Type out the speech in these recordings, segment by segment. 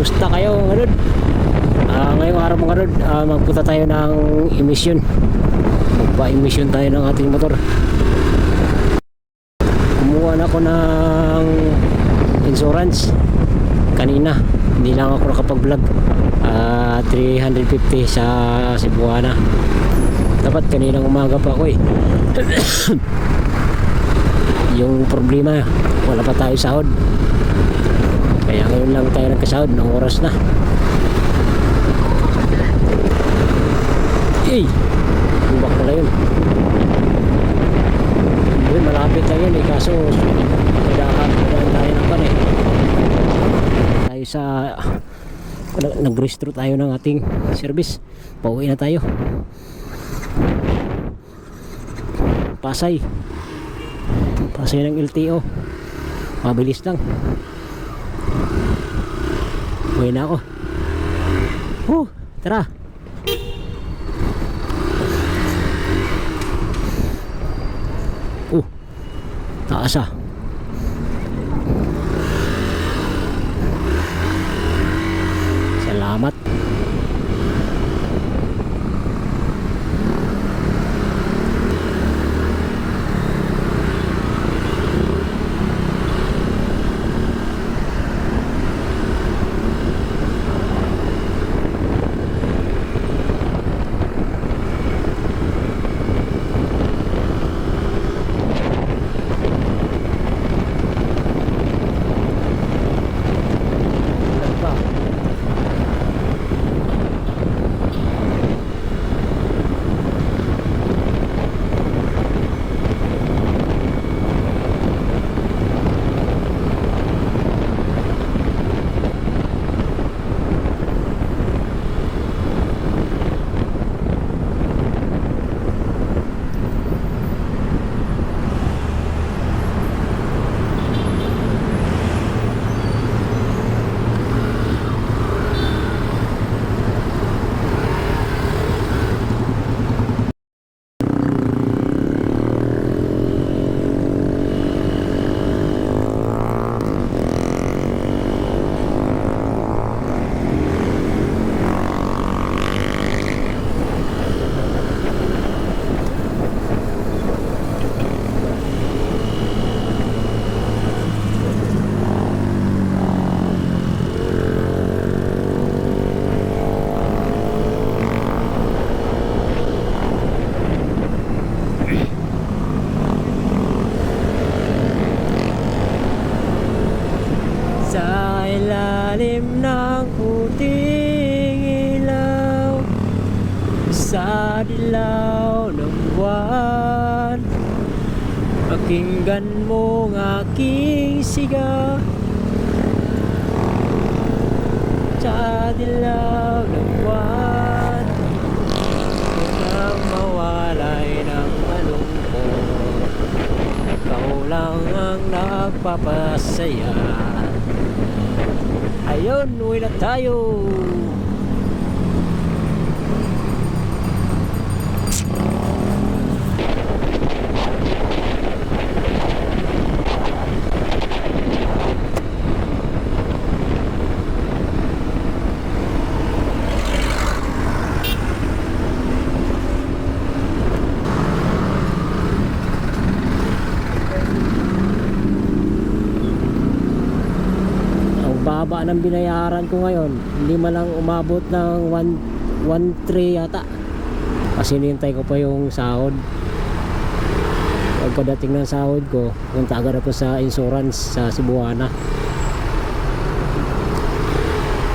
Kumusta kayo mga rod? Ngayong araw mga rod, magpunta tayo ng emission. Magpa-emission tayo ng ating motor. Kumuha na ako ng insurance kanina. Hindi lang ako nakapag-vlog. 350 sa Cebuana. Dapat kaninang umaga pa ako eh. Yung problema, wala pa tayo sahod. Kaya ngayon lang tayo nagkasahod ng oras na. Bumpak pala yun. Malapit lang yun eh. Kaso kailangan tayo ng pan eh. Tayo sa nag-restro tayo ng ating service. Pauwi na tayo. Pasay ng LTO. Mabilis lang. Uwi na ako. Tara. Taas ah. Salamat. Ilalim ng puting ilaw, sa dilaw ng buwan, pakinggan mo ang aking sigaw. Sa dilaw ng buwan, nang mawalay ng malungkot, ikaw lang ang nagpapasaya. Ayun, uwi na tayo. Baba ng binayaran ko ngayon, hindi man lang umabot ng 1.3 yata, kasi nintay ko pa yung sahod. Pagkadating ng sahod ko, punta agad ako sa insurance sa Cebuana.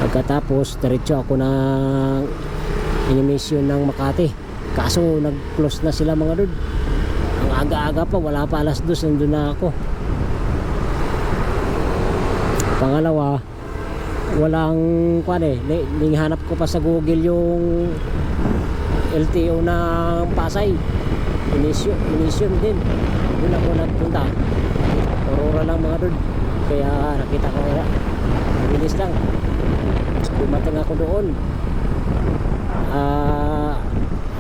Pagkatapos diretso ako ng inimisyon ng Makati, kaso nag-close na sila mga dude. Ang aga-aga pa, wala pa alas 2, nandun na ako. Pangalawa, walang hanap ko pa sa Google yung LTO ng Pasay. Inisyon din. Doon ako nagpunta. Aurora lang mga doon. Kaya nakita ko kaya. Mabilis lang. Dumating ako doon.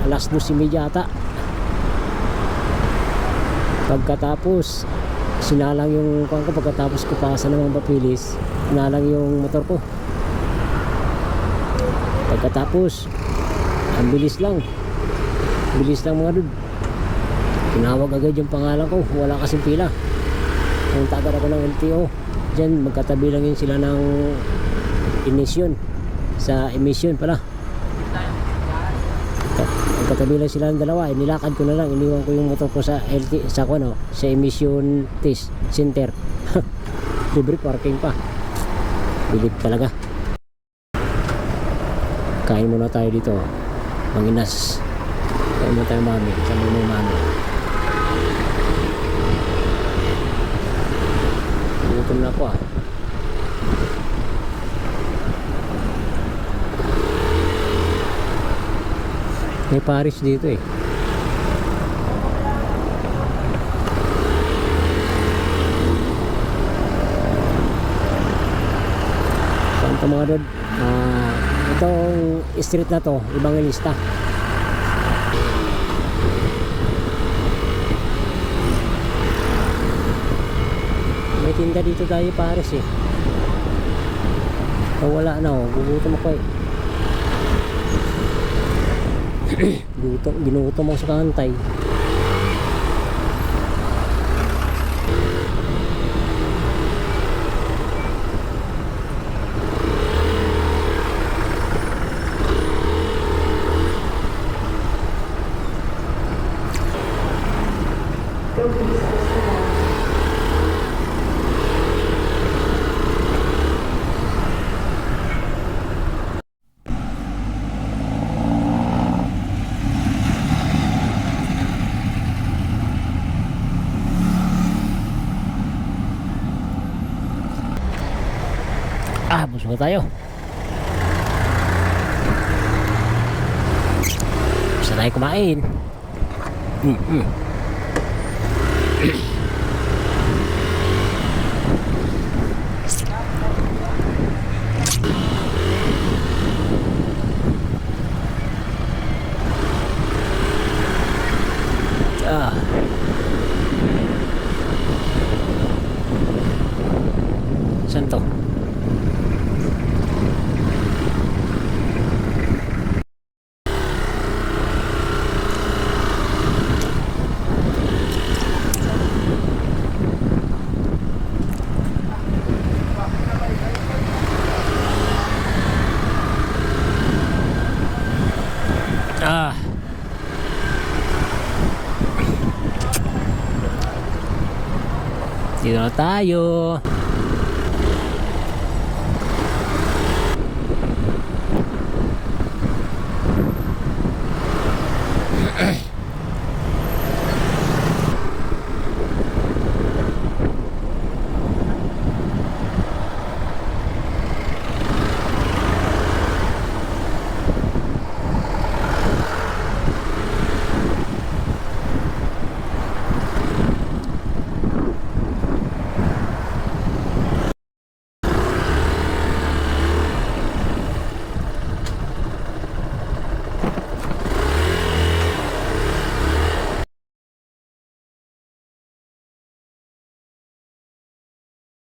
Alas 2:30 ata. Pagkatapos sinalang yung kuwan ko, pagkatapos ko pasa naman papilis, sinalang yung motor ko. Pagkatapos, ang bilis lang mga dude. Tinawag agad yung pangalan ko, wala kasing pila. Punta agad ako ng LTO. Diyan, magkatabi lang yun sila ng emission. Sa emission pala. Magkatabi lang sila ng dalawa. Nilakad ko na lang, iniwan ko yung motor ko sa sa emission test center. Libre parking pa. Bilib talaga. Kain muna tayo dito. Manginas. Kain muna tayo mami. Sama mo yung mami. Gutom na ako ah. May Paris dito eh. Saan ito mga dod? Itong street na to, Evangelista. May tinda dito tayo Paris eh. So, wala na oh, gugutom ako eh. Ginutom ako sa kantay. Busog na tayo. Basta tayo kumain. Saan to? Dito na tayo.